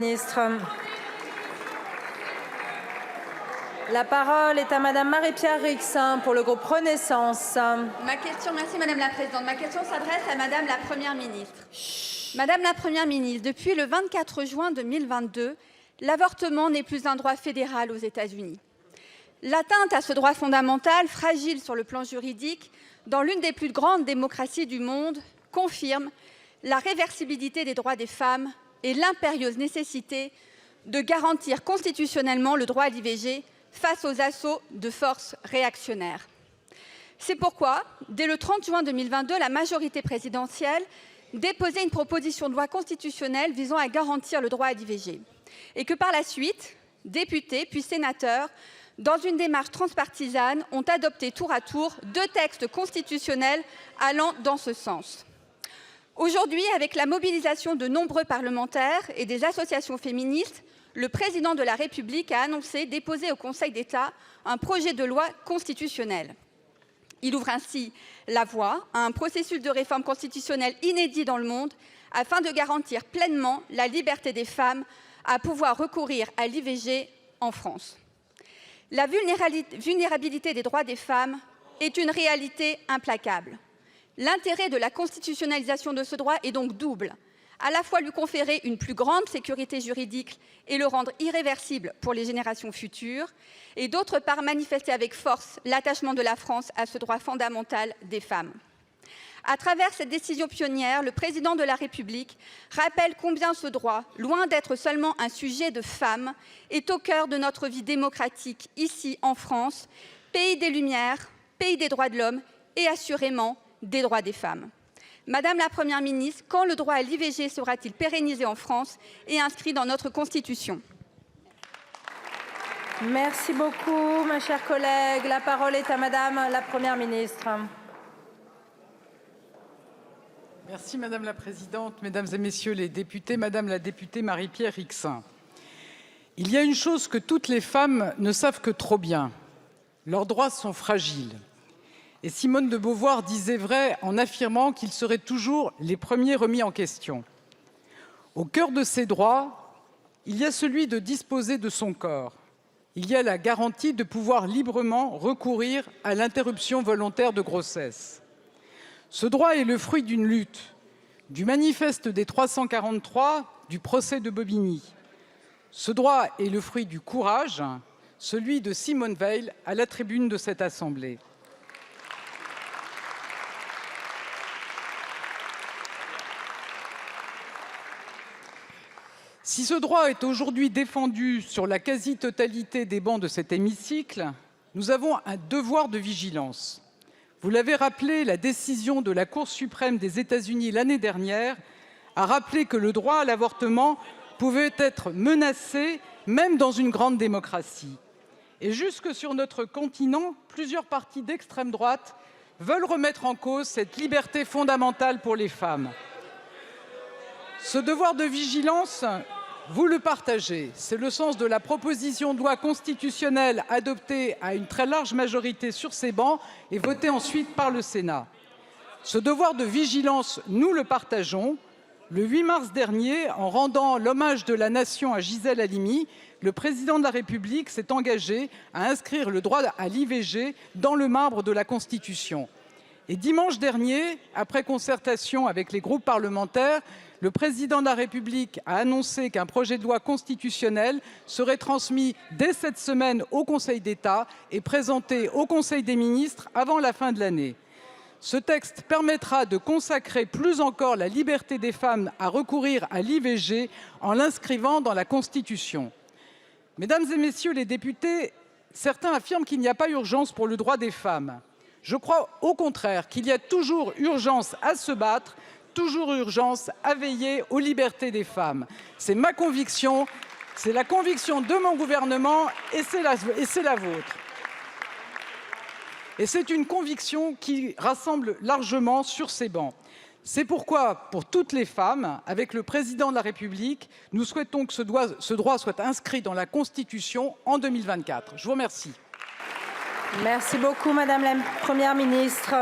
Ministre. La parole est à Madame Marie-Pierre Rixain pour le groupe Renaissance. Merci Madame la Présidente. Ma question s'adresse à Madame la Première ministre. Madame la Première ministre, depuis le 24 juin 2022, l'avortement n'est plus un droit fédéral aux États-Unis. L'atteinte à ce droit fondamental, fragile sur le plan juridique, dans l'une des plus grandes démocraties du monde, confirme la réversibilité des droits des femmes et l'impérieuse nécessité de garantir constitutionnellement le droit à l'IVG face aux assauts de forces réactionnaires. C'est pourquoi, dès le 30 juin 2022, la majorité présidentielle déposait une proposition de loi constitutionnelle visant à garantir le droit à l'IVG et que par la suite, députés puis sénateurs, dans une démarche transpartisane, ont adopté tour à tour 2 textes constitutionnels allant dans ce sens. Aujourd'hui, avec la mobilisation de nombreux parlementaires et des associations féministes, le président de la République a annoncé déposer au Conseil d'État un projet de loi constitutionnelle. Il ouvre ainsi la voie à un processus de réforme constitutionnelle inédit dans le monde afin de garantir pleinement la liberté des femmes à pouvoir recourir à l'IVG en France. La vulnérabilité des droits des femmes est une réalité implacable. L'intérêt de la constitutionnalisation de ce droit est donc double, à la fois lui conférer une plus grande sécurité juridique et le rendre irréversible pour les générations futures, et d'autre part manifester avec force l'attachement de la France à ce droit fondamental des femmes. À travers cette décision pionnière, le président de la République rappelle combien ce droit, loin d'être seulement un sujet de femmes, est au cœur de notre vie démocratique ici en France, pays des Lumières, pays des droits de l'homme et assurément des droits des femmes. Madame la Première ministre, quand le droit à l'IVG sera-t-il pérennisé en France et inscrit dans notre Constitution? Merci beaucoup, ma chère collègue. La parole est à Madame la Première ministre. Merci Madame la Présidente, Mesdames et Messieurs les députés, Madame la députée Marie-Pierre Rixain. Il y a une chose que toutes les femmes ne savent que trop bien. Leurs droits sont fragiles. Et Simone de Beauvoir disait vrai en affirmant qu'ils seraient toujours les premiers remis en question. Au cœur de ces droits, il y a celui de disposer de son corps. Il y a la garantie de pouvoir librement recourir à l'interruption volontaire de grossesse. Ce droit est le fruit d'une lutte, du manifeste des 343, du procès de Bobigny. Ce droit est le fruit du courage, celui de Simone Veil à la tribune de cette Assemblée. Si ce droit est aujourd'hui défendu sur la quasi-totalité des bancs de cet hémicycle, nous avons un devoir de vigilance. Vous l'avez rappelé, la décision de la Cour suprême des États-Unis l'année dernière a rappelé que le droit à l'avortement pouvait être menacé même dans une grande démocratie. Et jusque sur notre continent, plusieurs partis d'extrême droite veulent remettre en cause cette liberté fondamentale pour les femmes. Ce devoir de vigilance, vous le partagez. C'est le sens de la proposition de loi constitutionnelle adoptée à une très large majorité sur ces bancs et votée ensuite par le Sénat. Ce devoir de vigilance, nous le partageons. Le 8 mars dernier, en rendant l'hommage de la Nation à Gisèle Halimi, le président de la République s'est engagé à inscrire le droit à l'IVG dans le marbre de la Constitution. Et dimanche dernier, après concertation avec les groupes parlementaires, le président de la République a annoncé qu'un projet de loi constitutionnelle serait transmis dès cette semaine au Conseil d'État et présenté au Conseil des ministres avant la fin de l'année. Ce texte permettra de consacrer plus encore la liberté des femmes à recourir à l'IVG en l'inscrivant dans la Constitution. Mesdames et Messieurs les députés, certains affirment qu'il n'y a pas urgence pour le droit des femmes. Je crois au contraire qu'il y a toujours urgence à se battre, toujours urgence à veiller aux libertés des femmes. C'est ma conviction, c'est la conviction de mon gouvernement et c'est la vôtre. Et c'est une conviction qui rassemble largement sur ces bancs. C'est pourquoi, pour toutes les femmes, avec le président de la République, nous souhaitons que ce droit soit inscrit dans la Constitution en 2024. Je vous remercie. Merci beaucoup, Madame la Première ministre.